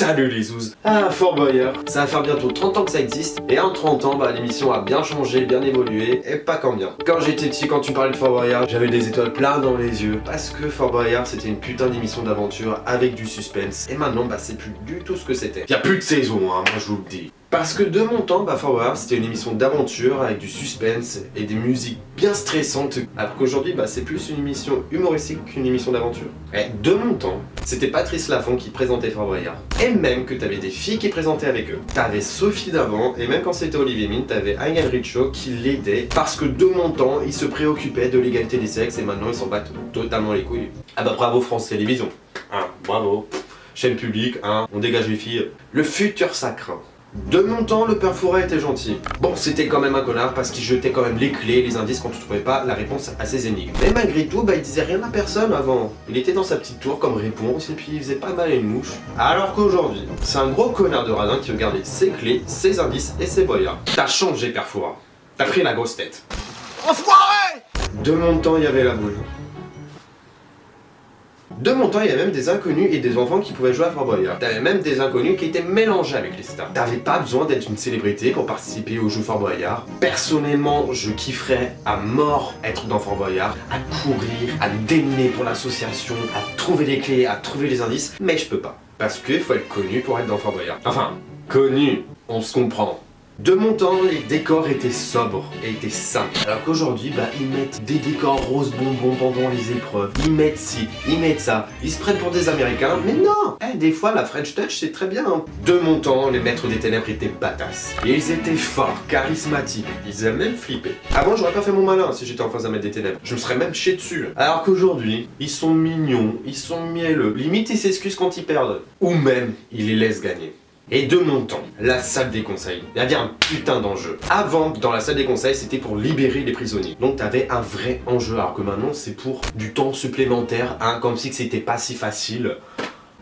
Salut les zouzes. Ah, Fort Boyard, ça va faire bientôt 30 ans que ça existe. Et en 30 ans, l'émission a bien changé, bien évolué, et pas quand bien. Quand j'étais petit, quand tu me parlais de Fort Boyard, j'avais des étoiles plein dans les yeux. Parce que Fort Boyard, c'était une putain d'émission d'aventure avec du suspense. Et maintenant, c'est plus du tout ce que c'était. Y a plus de saison, hein, moi je vous le dis. Parce que de mon temps, Fort Boyard, c'était une émission d'aventure avec du suspense et des musiques bien stressantes. Alors qu'aujourd'hui, c'est plus une émission humoristique qu'une émission d'aventure. Et de mon temps, c'était Patrice Laffont qui présentait Fort Boyard. Et même que t'avais des filles qui présentaient avec eux. T'avais Sophie Davant, et même quand c'était Olivier Mine, t'avais Ariel Richaud qui l'aidait. Parce que de mon temps, ils se préoccupaient de l'égalité des sexes et maintenant ils s'en battent totalement les couilles. Ah bravo France Télévisions. Bravo. Chaîne publique, on dégage les filles. Le futur sacre. De mon temps, le père Fouras était gentil. Bon, c'était quand même un connard parce qu'il jetait quand même les clés, les indices quand tu trouvais pas la réponse à ses énigmes. Mais malgré tout, il disait rien à personne avant. Il était dans sa petite tour comme réponse et puis il faisait pas mal à une mouche. Alors qu'aujourd'hui, c'est un gros connard de radin qui veut garder ses clés, ses indices et ses boyards. T'as changé, père Fouras. T'as pris la grosse tête. Enfoiré! De mon temps, il y avait la boule. De mon temps, il y avait même des inconnus et des enfants qui pouvaient jouer à Fort Boyard. T'avais même des inconnus qui étaient mélangés avec les stars. T'avais pas besoin d'être une célébrité pour participer au jeu Fort Boyard. Personnellement, je kifferais à mort être dans Fort Boyard, à courir, à démener pour l'association, à trouver les clés, à trouver les indices, mais je peux pas. Parce qu'il faut être connu pour être dans Fort Boyard. Enfin, connu, on se comprend. De mon temps, les décors étaient sobres et étaient simples. Alors qu'aujourd'hui, ils mettent des décors roses bonbons pendant les épreuves. Ils mettent ci, ils mettent ça. Ils se prennent pour des Américains, mais non! Des fois, la French Touch, c'est très bien. De mon temps, les maîtres des ténèbres étaient badass. Et ils étaient forts, charismatiques. Ils aiment même flipper. Avant, j'aurais pas fait mon malin si j'étais en face d'un maître des ténèbres. Je me serais même chié dessus. Alors qu'aujourd'hui, ils sont mignons, ils sont mielleux. Limite, ils s'excusent quand ils perdent. Ou même, ils les laissent gagner. Et de mon temps, la salle des conseils. Il y avait un putain d'enjeu. Avant, dans la salle des conseils, c'était pour libérer les prisonniers. Donc t'avais un vrai enjeu, alors que maintenant c'est pour du temps supplémentaire, comme si c'était pas si facile.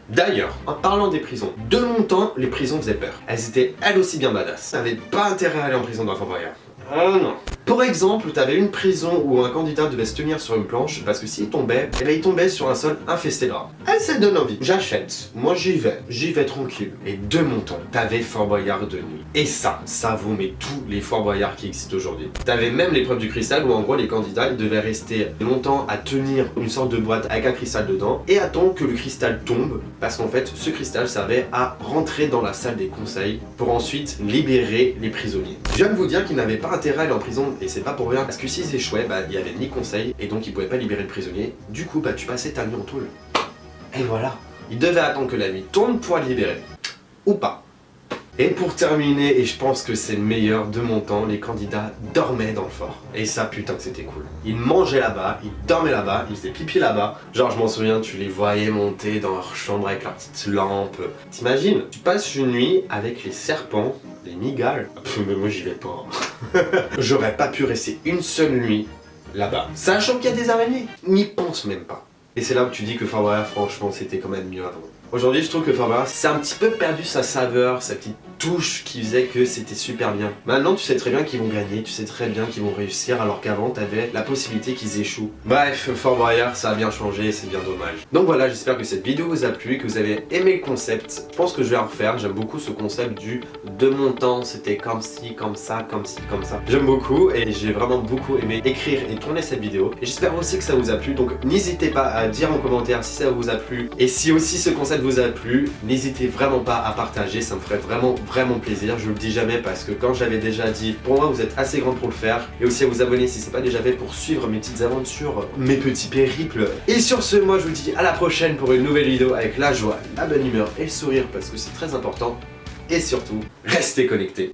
D'ailleurs, en parlant des prisons, de mon temps, les prisons faisaient peur. Elles étaient elles aussi bien badass. T'avais pas intérêt à aller en prison dans Fort Boyard. Ah non. Pour exemple, t'avais une prison où un candidat devait se tenir sur une planche parce que s'il tombait, il tombait sur un sol infesté de rats. Ça donne envie. J'achète. Moi j'y vais tranquille. Et de mon temps, t'avais Fort Boyard de nuit. Et ça vaut mais tous les Fort Boyard qui existent aujourd'hui. T'avais même l'épreuve du cristal où en gros les candidats ils devaient rester longtemps à tenir une sorte de boîte avec un cristal dedans et attendre que le cristal tombe parce qu'en fait ce cristal servait à rentrer dans la salle des conseils pour ensuite libérer les prisonniers. Je viens de vous dire qu'ils n'avaient pas intérêt à aller en prison et c'est pas pour rien parce que s'ils échouaient, il y avait ni conseil et donc ils pouvaient pas libérer le prisonnier. Du coup, tu passais ta nuit en tôle. Et voilà. Ils devaient attendre que la nuit tombe pour le libérer. Ou pas. Et pour terminer, et je pense que c'est le meilleur de mon temps, les candidats dormaient dans le fort. Et ça, putain que c'était cool. Ils mangeaient là-bas, ils dormaient là-bas, ils faisaient pipi là-bas. Genre, je m'en souviens, tu les voyais monter dans leur chambre avec leur petite lampe. T'imagines, tu passes une nuit avec les serpents, les migales. Mais moi, j'y vais pas. J'aurais pas pu rester une seule nuit là-bas. Sachant qu'il y a des araignées. N'y pense même pas. Et c'est là où tu dis que Fort Boyard, franchement, c'était quand même mieux avant. Aujourd'hui, je trouve que Fort Boyard, c'est un petit peu perdu sa saveur, sa petite touche qui faisait que c'était super bien. Maintenant, tu sais très bien qu'ils vont gagner, tu sais très bien qu'ils vont réussir, alors qu'avant, t'avais la possibilité qu'ils échouent. Bref, Fort Boyard, ça a bien changé et c'est bien dommage. Donc voilà, j'espère que cette vidéo vous a plu, que vous avez aimé le concept. Je pense que je vais en refaire, j'aime beaucoup ce concept du de mon temps, c'était comme ci, comme ça, comme ci, comme ça. J'aime beaucoup et j'ai vraiment beaucoup aimé écrire et tourner cette vidéo. Et j'espère aussi que ça vous a plu, donc n'hésitez pas à dire en commentaire si ça vous a plu. Et si aussi ce concept vous a plu, n'hésitez vraiment pas à partager, ça me ferait vraiment plaisir. Je vous le dis jamais parce que quand j'avais déjà dit, pour moi vous êtes assez grand pour le faire, et aussi à vous abonner si c'est pas déjà fait pour suivre mes petites aventures, mes petits périples. Et sur ce, moi je vous dis à la prochaine pour une nouvelle vidéo avec la joie, la bonne humeur et le sourire parce que c'est très important. Et surtout, restez connectés.